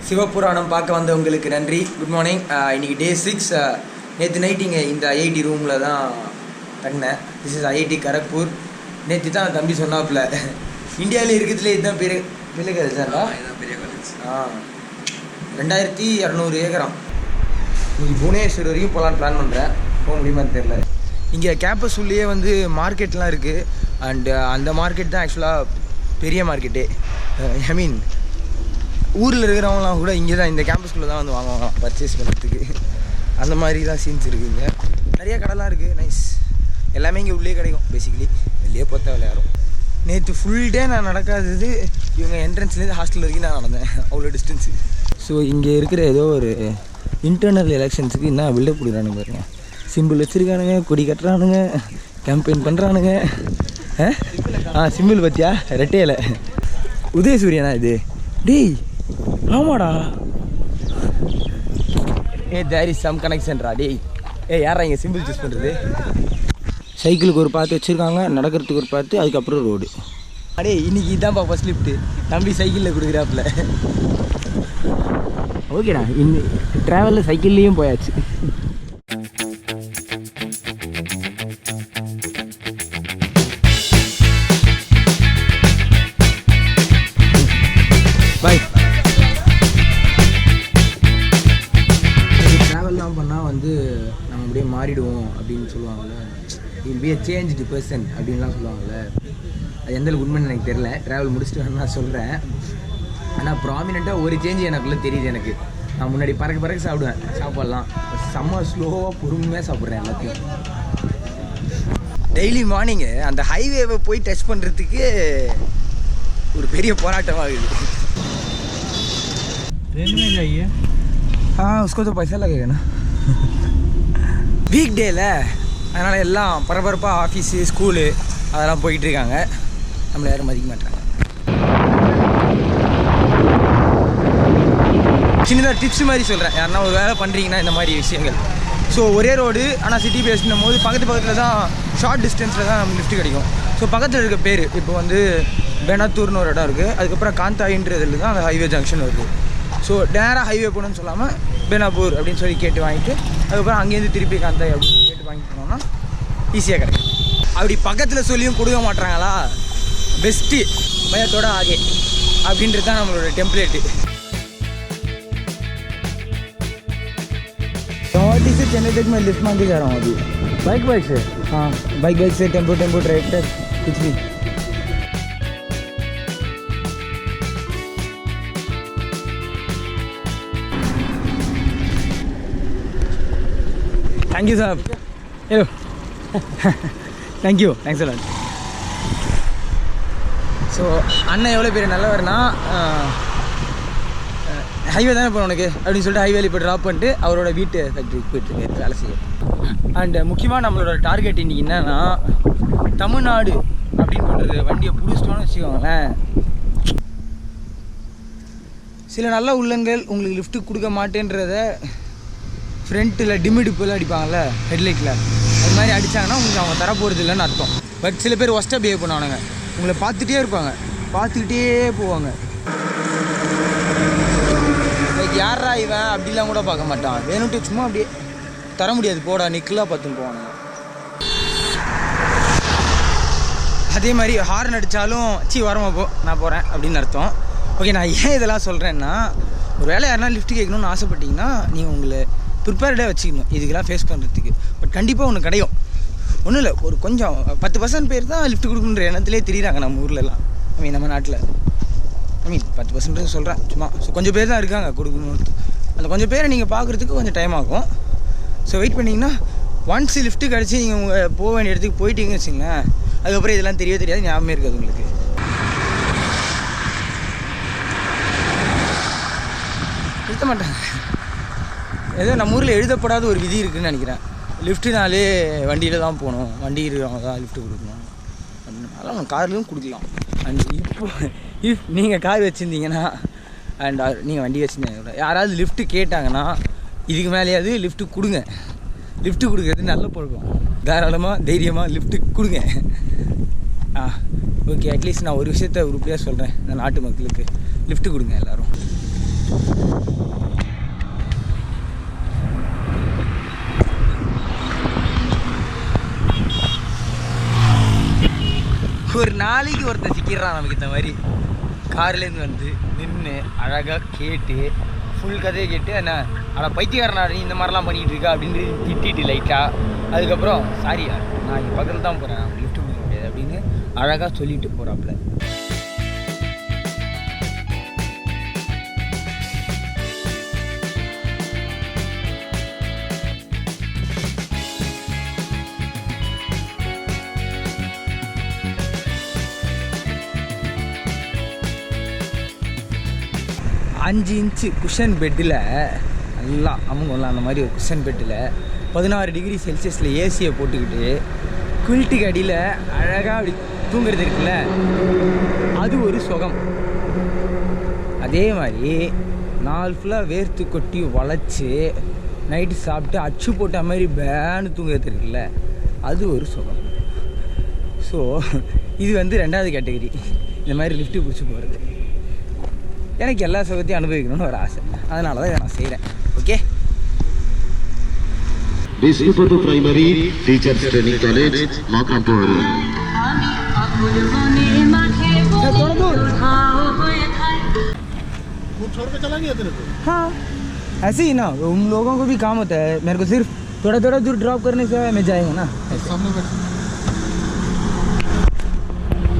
சிவபுராணம் பார்க்க வந்தவங்களுக்கு நன்றி. Good morning. இன்றைக்கி டே 6. நேற்று நைட் இங்கே இந்த ஐஐடி ரூமில் தான் தங்கினேன். This is IIT Kharagpur. நேற்று தான் தம்பி சொன்னாப்புல இந்தியாவில் இருக்கிறதுலே இதுதான் பெரிய காலேஜ் தான்டா. இதுதான் பெரிய காலேஜ். 2200 ஏக்கராம். இன்றைக்கி புவனேஸ்வர் வரைக்கும் போகலான்னு பிளான் பண்ணுறேன். போக முடியுமான்னு தெரில. இங்கே கேம்பஸ் உள்ளே வந்து மார்க்கெட்லாம் இருக்குது. அண்டு அந்த மார்க்கெட் தான் ஆக்சுவலாக பெரிய மார்க்கெட்டே. ஐ மீன் ஊரில் இருக்கிறவங்களாம் கூட இங்கே தான் இந்த கேம்பஸ்குள்ளே தான் வந்து வாங்குவாங்க பர்ச்சேஸ் பண்ணுறதுக்கு. அந்த மாதிரி தான் சீன்ஸ் இருக்குது. இங்கே நிறைய கடைலாம் இருக்குது. நைஸ். எல்லாமே இங்கே உள்ளே கிடைக்கும். பேசிக்கலி வெளியே போத்த விளையாடும். நேற்று ஃபுல் டே நான் நடக்காதது இவங்க என்ட்ரன்ஸ்லேருந்து ஹாஸ்டல் வரைக்கும் நான் நடந்தேன். அவ்வளோ டிஸ்டன்ஸு. ஸோ இங்கே இருக்கிற ஏதோ ஒரு இன்டர்னல் எலெக்ஷன்ஸுக்கு என்ன பில்டப் கொடுக்குறானுங்க பாருங்க. சிம்பிள் வச்சுருக்கானுங்க, கொடி கட்டுறானுங்க, கேம்பெயின் பண்ணுறானுங்க. சிம்பிள் பற்றியா ரெட்டையில உதயசூரியனா இது? டேய் ஆமாடா. தேர் இஸ் சம் கனெக்ஷன்ரா. டேய் யாரா இங்கே சிம்பிள் சூஸ் பண்ணுறது? சைக்கிளுக்கு ஒரு பார்த்து வச்சுருக்காங்க, நடக்கிறதுக்கு ஒரு பார்த்து, அதுக்கப்புறம் ரோடு. அடே இன்னைக்கு இதான்ப்பா ஃபஸ்ட் லிஃப்ட்டு. தம்பி சைக்கிளில் கொடுக்குறாப்புல. ஓகேடா, இந்த ட்ராவலில் சைக்கிள்லேயும் போயாச்சு. பாய். ட்ராவல்லாம் பண்ணால் வந்து நம்ம அப்படியே மாறிடுவோம் அப்படின்னு சொல்லுவாங்கள்ல. இல் பி a changed person அப்படின்லாம் சொல்லுவாங்கள்ல. அது எந்தளவுக்கு உண்மைன்னு எனக்கு தெரில. ட்ராவல் முடிச்சுட்டு வேணும் நான் சொல்கிறேன். ஆனால் ப்ராமினெண்ட்டாக ஒரு சேஞ்ச் எனக்குள்ளே தெரியுது. எனக்கு நான் முன்னாடி பறக்க சாப்பிடுவேன். சாப்பாடலாம் செம்ம ஸ்லோவாக பொறுமையாக சாப்பிட்றேன் எல்லாத்தையும். டெய்லி மார்னிங்கு அந்த ஹைவேவை போய் டச் பண்ணுறதுக்கு ஒரு பெரிய போராட்டமாக இருக்குது. उसको तो पैसा लगेगा ना. வீக் டேல அதனால் எல்லாம் பரபரப்பாக ஆஃபீஸு ஸ்கூலு அதெல்லாம் போயிட்டுருக்காங்க. நம்மளை யாரும் மதிக்க மாட்டாங்க. சின்னதாக டிப்ஸ் மாதிரி சொல்கிறேன். யாருன்னா ஒரு வேலை பண்ணுறீங்கன்னா இந்த மாதிரி விஷயங்கள். ஸோ ஒரே ரோடு ஆனால் சிட்டி பேஸ்னும் போது பக்கத்தில் தான் ஷார்ட் டிஸ்டன்ஸில் தான் நமக்கு லிஃப்ட் கிடைக்கும். ஸோ பக்கத்தில் இருக்க பேர் இப்போ வந்து பெனாத்தூர்னு ஒரு இடம் இருக்குது. அதுக்கப்புறம் காந்தாயின்றதில் தான் அந்த ஹைவே ஜங்ஷன் வருது. ஸோ நேராக ஹைவே போகணுன்னு சொல்லாமல் பெனாப்பூர் அப்படின்னு சொல்லி கேட்டு வாங்கிட்டு அதுக்கப்புறம் அங்கேருந்து திருப்பி காந்தாய் அப்படின்னு கேட்டு வாங்கிட்டு போனோம்னா ஈஸியாக கிடைக்கும். அப்படி பக்கத்தில் சொல்லியும் கொடுக்க மாட்டாங்களா? பெஸ்ட்டு பயத்தோட ஆகே அப்படின்றது தான் நம்மளோட டெம்ப்ளேட்டு. गुवाहाटी से चेन्नई तक मैं लिफ्ट मांग के जा रहा हूँ अभी. बाइक से? हाँ बाइक से टेम्पो ट्रैक्टर कुछ भी. थैंक यू साहब. Hello. Thank you. Thanks a lot. So அண்ணன் எவ்வளோ பேர் நல்லவர்னா ஹைவே தானே போகணும் உனக்கு அப்படின்னு சொல்லிட்டு ஹைவேல இப்போ ட்ராப் பண்ணிட்டு அவரோட வீட்டு ஃபேக்ட்ரிக்கு போயிட்டுருக்கு வேலை செய்ய. அண்டு முக்கியமாக நம்மளோட டார்கெட் இன்றைக்கி என்னன்னா தமிழ்நாடு அப்படின்னு பண்ணுறது. வண்டியை பிடிச்சிட்டோன்னு வச்சுக்கோங்களேன், சில நல்ல உள்ளங்கள் உங்களுக்கு லிஃப்ட்டு கொடுக்க மாட்டேன்றத ஃப்ரண்ட்டில் டிமிடிப்பில் அடிப்பாங்கள்ல ஹெட்லைட்டில், அது மாதிரி அடித்தாங்கன்னா உங்களுக்கு அவங்க தரப்போகிறது இல்லைன்னு அர்த்தம். பட் சில பேர் ஒஸ்ட்டாக பிஹேவ் பண்ணுவானுங்க. உங்களை பார்த்துட்டே இருப்பாங்க, பார்த்துக்கிட்டே போவாங்க. லைக் யாரா இவன் அப்படிலாம் கூட பார்க்க மாட்டான். வேணும்ட்டு சும்மா அப்படியே தர முடியாது போடா நிக்கலாக பார்த்துன்னு போவானுங்க. அதே மாதிரி ஹார்ன் அடித்தாலும் வரமா போ நான் போகிறேன் அப்படின்னு அர்த்தம். ஓகே, நான் ஏன் இதெல்லாம் சொல்கிறேன்னா, ஒரு வேளை யாருனா லிஃப்ட் கேட்கணும்னு ஆசைப்பட்டீங்கன்னா நீங்கள் உங்களை ப்ரிப்பேர்டாக வச்சுக்கணும் இதுக்கெல்லாம் ஃபேஸ் பண்ணுறதுக்கு. பட் கண்டிப்பாக ஒன்று கிடைக்கும். ஒன்றும் இல்லை, ஒரு கொஞ்சம் 10% பேர் தான் லிஃப்ட் கொடுக்குன்ற எண்ணத்துலேயே தெரியுறாங்க நம்ம ஊர்லலாம். நம்ம நாட்டில் 10% சொல்கிறேன் சும்மா. ஸோ கொஞ்சம் பேர் தான் இருக்காங்க கொடுக்கணும்னு. அந்த கொஞ்சம் பேரை நீங்கள் பார்க்குறதுக்கு கொஞ்சம் டைம் ஆகும். ஸோ வெயிட் பண்ணிங்கன்னா ஒன்ஸ் லிஃப்ட்டு கிடச்சி நீங்கள் உங்கள் போக வேண்டிய இடத்துக்கு போயிட்டீங்கன்னு வச்சுங்களேன், அதுக்கப்புறம் இதெல்லாம் தெரியாது ஞாபகமே இருக்காது உங்களுக்கு. நிறுத்த மாட்டாங்க. ஏதோ நம்ம ஊரில் எழுதப்படாத ஒரு விதி இருக்குதுன்னு நினைக்கிறேன். லிஃப்ட்டுனாலே வண்டியில் தான் போகணும், வண்டி இருக்கிறவங்க தான் லிஃப்ட்டு கொடுக்கணும் அப்படின்னு. அதெல்லாம் கார்லேயும் கொடுக்கலாம். அண்ட் இஃப் நீங்கள் கார் வச்சுருந்தீங்கன்னா அண்ட் நீங்கள் வண்டி வச்சுருந்தீங்க யாராவது லிஃப்ட்டு கேட்டாங்கன்னா இதுக்கு மேலேயாவது லிஃப்ட்டு கொடுங்க. லிஃப்ட்டு கொடுக்குறது நல்ல பழக்கம். தாராளமாக தைரியமாக லிஃப்ட்டு கொடுங்க. ஓகே, அட்லீஸ்ட் நான் ஒரு விஷயத்த உருப்படியாக சொல்கிறேன். நான் நாட்டு மக்களுக்கு லிஃப்ட்டு கொடுங்க எல்லோரும். ஒரு நாளைக்கு ஒருத்தர் சிக்கிறான் நமக்கு இந்த மாதிரி கார்லேருந்து வந்து நின்று அழகாக கேட்டு ஃபுல் கதையை கேட்டு என்ன ஆனால் பைத்தியக்காரனாடி இந்த மாதிரிலாம் பண்ணிகிட்டு இருக்கா அப்படின்னு திட்டிட்டு லைட்டாக அதுக்கப்புறம் சாரி நான் இங்கே பக்கத்தில் தான் போகிறேன் லிஃப்ட் கொடுக்க முடியாது அப்படின்னு அழகாக சொல்லிட்டு போகிறாப்புல. அஞ்சு இன்ச்சு குஷன் பெட்டில் நல்லா அவங்க அந்த மாதிரி ஒரு குஷன் பெட்டில் 16 டிகிரி செல்சியஸில் ஏசியை போட்டுக்கிட்டு குளிட்டுக்கு அடியில் அழகாக அப்படி தூங்குறது இருக்குல்ல, அது ஒரு சுகம். அதே மாதிரி நாள் ஃபுல்லாக வேர்த்து கொட்டி வளைச்சி நைட்டு சாப்பிட்டு அச்சு போட்ட மாதிரி பேனு தூங்குறது இருக்குல்ல, அது ஒரு சுகம். ஸோ இது வந்து 2வது கேட்டகரி, இந்த மாதிரி லிஃப்ட்டு பிடிச்சி போகிறது. எனக்கு எல்லா சுகத்தையும் அனுபவிக்கணும்னு ஒரு ஆசை, அதனால தான் இதை நான் செய்கிறேன். Okay, Biskupatu Primary Teachers Training College, Makampur. वो छोड़ के चला गया तेरे को? हाँ ऐसे ही ना, उन लोगों को भी काम होता है, मेरे को सिर्फ थोड़ा थोड़ा दूर ड्रॉप करने से मैं जाएगा ना. सामने बैठ.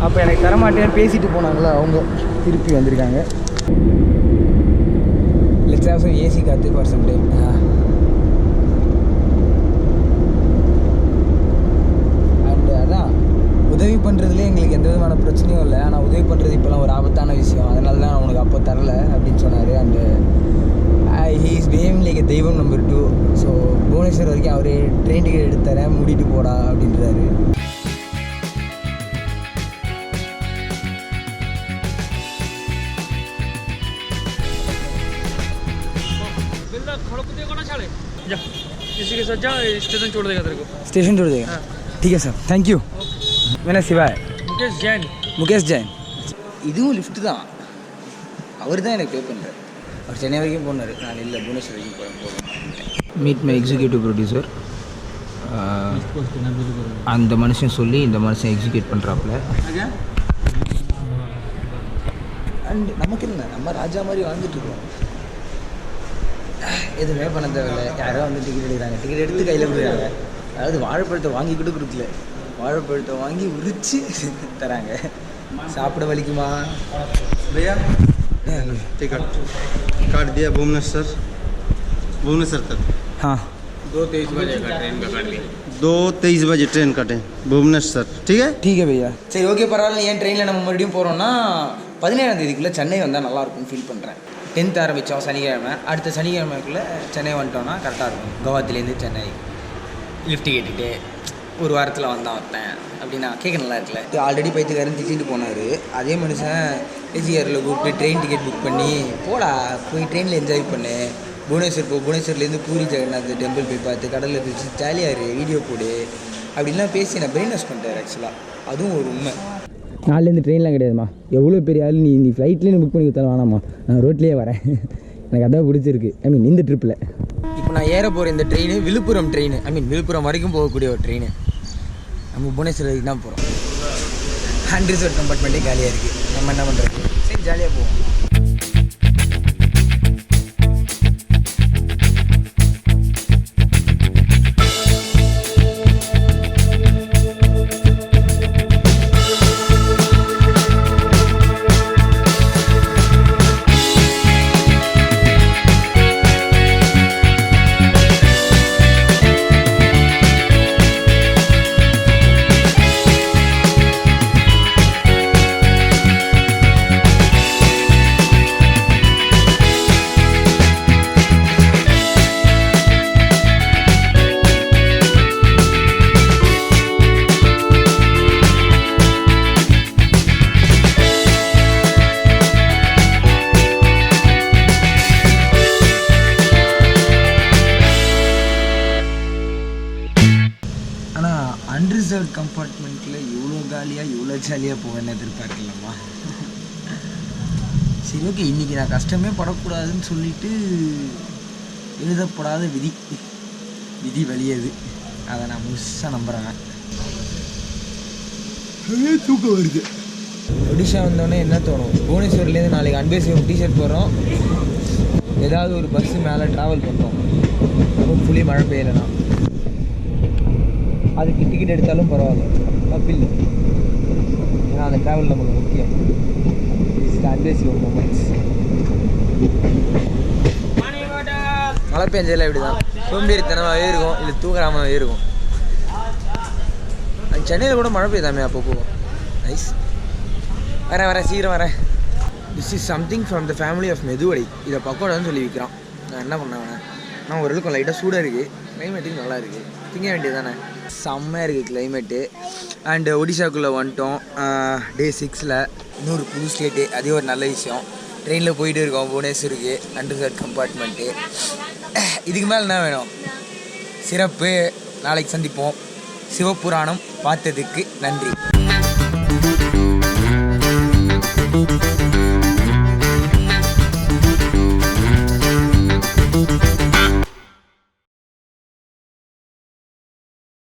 அப்போ எனக்கு தரமாட்டேன்னு பேசிட்டு போனாங்களா, அவங்க திருப்பி வந்திருக்காங்க. லெட்ஸ் ஹேவ் சம் ஏசி காத்து ஃபார் சம் டைம். அண்ட் அதான் உதவி பண்ணுறதுல எங்களுக்கு எந்த விதமான பிரச்சனையும் இல்லை. ஆனால் உதவி பண்ணுறது இப்போலாம் ஒரு ஆபத்தான விஷயம், அதனால தான் நான் உனக்கு அப்போ தரல அப்படின்னு சொன்னார். And he is behaving like a தெய்வம் நம்பர் 2. ஸோ புவனேஸ்வர் வரைக்கும் அவரே ட்ரெயின் டிக்கெட் எடுத்து தரேன், மூடிட்டு போடா அப்படின்றாரு. इसी के साथ जा, स्टेशन छोड़ देगा तेरे को. स्टेशन छोड़ देगा? ठीक है सर, थैंक यू. मेरा सिवा है मुकेश जैन. இதுவும் லிஃப்ட் தான், அவர் தான் எனக்கு பே பண்ணுறாரு. அவர் சென்னை வரைக்கும் போனார், நான் இல்லை புவனேஸ்வர் வரைக்கும் போகிறேன். Meet my executive producer. அந்த மனுஷன் சொல்லி இந்த மனுஷன் எக்ஸிக்யூட் பண்ணுறாப்புல. அண்ட் நமக்கு என்ன, நம்ம ராஜா மாதிரி வாழ்ந்துட்டுருக்கோம், எதுவுமே பண்ண தேவையில்லை. யாரோ வந்து டிக்கெட் எடுக்கிறாங்க, டிக்கெட் எடுத்து கையில் கொடுக்குறாங்க. அதாவது வாழைப்பழத்தை வாங்கி கூட கொடுக்கல, வாழைப்பழத்தை வாங்கி உரித்து தராங்க. சாப்பிட வலிக்குமா? भैया टिकट काट दिया भुवनेश्वर तक. हाँ 2:23 बजे का ट्रेन का काट दिया. 2:23 बजे ट्रेन कटे भुवनेश्वर. ठीक है ठीक है भैया. சரி ஓகே, பரவாயில்ல. ஏன் ட்ரெயினில் நம்ம மறுபடியும் போகிறோம்னா 17ஆம் தேதிக்குள்ளே சென்னை வந்தால் நல்லாயிருக்கும்னு ஃபீல் பண்ணுறேன். 10th ஆரம்பித்தோம் சனிக்கிழமை, அடுத்த சனிக்கிழமைக்குள்ளே சென்னை வந்துட்டோன்னா கரெக்டாக இருக்கும். கவுஹாத்திலேருந்து சென்னை லிஃப்ட் கேட்டுட்டு ஒரு வாரத்தில் வந்தேன் அப்படின்னா கேட்க நல்லா இருக்குல்ல. ஆல்ரெடி பைத்துக்காரன் திட்டிட்டு போனார். அதே மனுஷன் ஏசிஆரில் கூப்பிட்டு ட்ரெயின் டிக்கெட் புக் பண்ணி போடா, போய் ட்ரெயினில் என்ஜாய் பண்ணு, புவனேஸ்வர் போ, புவனேஸ்வர்லேருந்து பூரி ஜெகநாத் டெம்பிள் போய் பார்த்து கடலில் போய் ஜாலியாக இரு, வீடியோ போடு அப்படின்லாம் பேசி நான் பிரெயின் வாஷ் பண்ணிட்டேன். ஆக்சுவலாக அதுவும் ஒரு உண்மை. நாலுலேருந்து ட்ரெயின்லாம் கிடையாதுமா, எவ்வளோ பெரிய ஆள் நீ ஃப்ளைட்லேருந்து புக் பண்ணி கொடுத்தாலும் வேணாம்மா, நான் ரோட்லேயே வரேன். எனக்கு அதான் பிடிச்சிருக்கு. ஐ மீன் இந்த ட்ரிப்பில் இப்போ நான் ஏற போகிற இந்த ட்ரெயின் விழுப்புரம் ட்ரெயின், ஐ மீன் விழுப்புரம் வரைக்கும் போகக்கூடிய ஒரு ட்ரெயின். நம்ம புவனேஸ்வர் வரைக்கும் தான் போகிறோம். ஹேண்ட் ரிசர்வ் கம்பார்ட்மெண்ட்டே காலியாக இருக்குது, நம்ம என்ன பண்ணுறது? சரி ஜாலியாக போவோம். அன்ரிசர்வ் கம்பார்ட்மெண்ட்டில் இவ்வளோ காலியாக இவ்வளோ ஜாலியாக போவேன்னு எதிர்பார்க்கலாமா? சரி ஓகே, இன்றைக்கி நான் கஷ்டமே படக்கூடாதுன்னு சொல்லிட்டு எழுதப்படாத விதி வலியது. அதை நான் முழுசாக நம்புகிறேன். தூக்கம் வருது. ஒடிஷா வந்தோடனே என்ன தோணும்? புவனேஸ்வர்லேருந்து நாளைக்கு அன்பேசிவம் டிஷர்ட் போடுறோம். ஏதாவது ஒரு பஸ்ஸு மேலே ட்ராவல் பண்ணுறோம். ஃபுல்லி மழை பெய்யலைனா அதுக்கு டிக்கெட் எடுத்தாலும் பரவாயில்ல, தப்பில்லை. ஏன்னா அந்த ட்ராவல் நமக்கு முக்கியம். அன்பேசிவம் மொமெண்ட்ஸ். மழை பெஞ்சதில் இப்படி தான் சோம்பேறித்தனமாகவே இருக்கும், இல்லை தூங்குறாமவே இருக்கும். சென்னையில் கூட மழை பெய்தாமே அப்பப்போ. நைஸ். வரேன் சீக்கிரம் வரேன். This is something from the family of medu vada. இதை பக்கோடான்னு சொல்லி விற்கிறான். நான் என்ன பண்ணேன், நான் ஓரளவுக்கு லைட்டாக சூடாக இருக்குது, கிளைமேட்டுக்கு நல்லா இருக்குது, திங்க வேண்டியது தானே. செம்மையாக இருக்குது கிளைமேட்டு. அண்டு ஒடிஷாக்குள்ளே வந்துட்டோம். டே 6ல் இன்னொரு புது ஸ்டேட்டு, அதே ஒரு நல்ல விஷயம். ட்ரெயினில் போயிட்டு இருக்கோம் புவனேஸ்வருக்கு, அண்டர்கிரவுண்ட் கம்பார்ட்மெண்ட்டு. இதுக்கு மேலே என்ன வேணும்? சிறப்பு. நாளைக்கு சந்திப்போம். சிவபுராணம் பார்த்ததுக்கு நன்றி.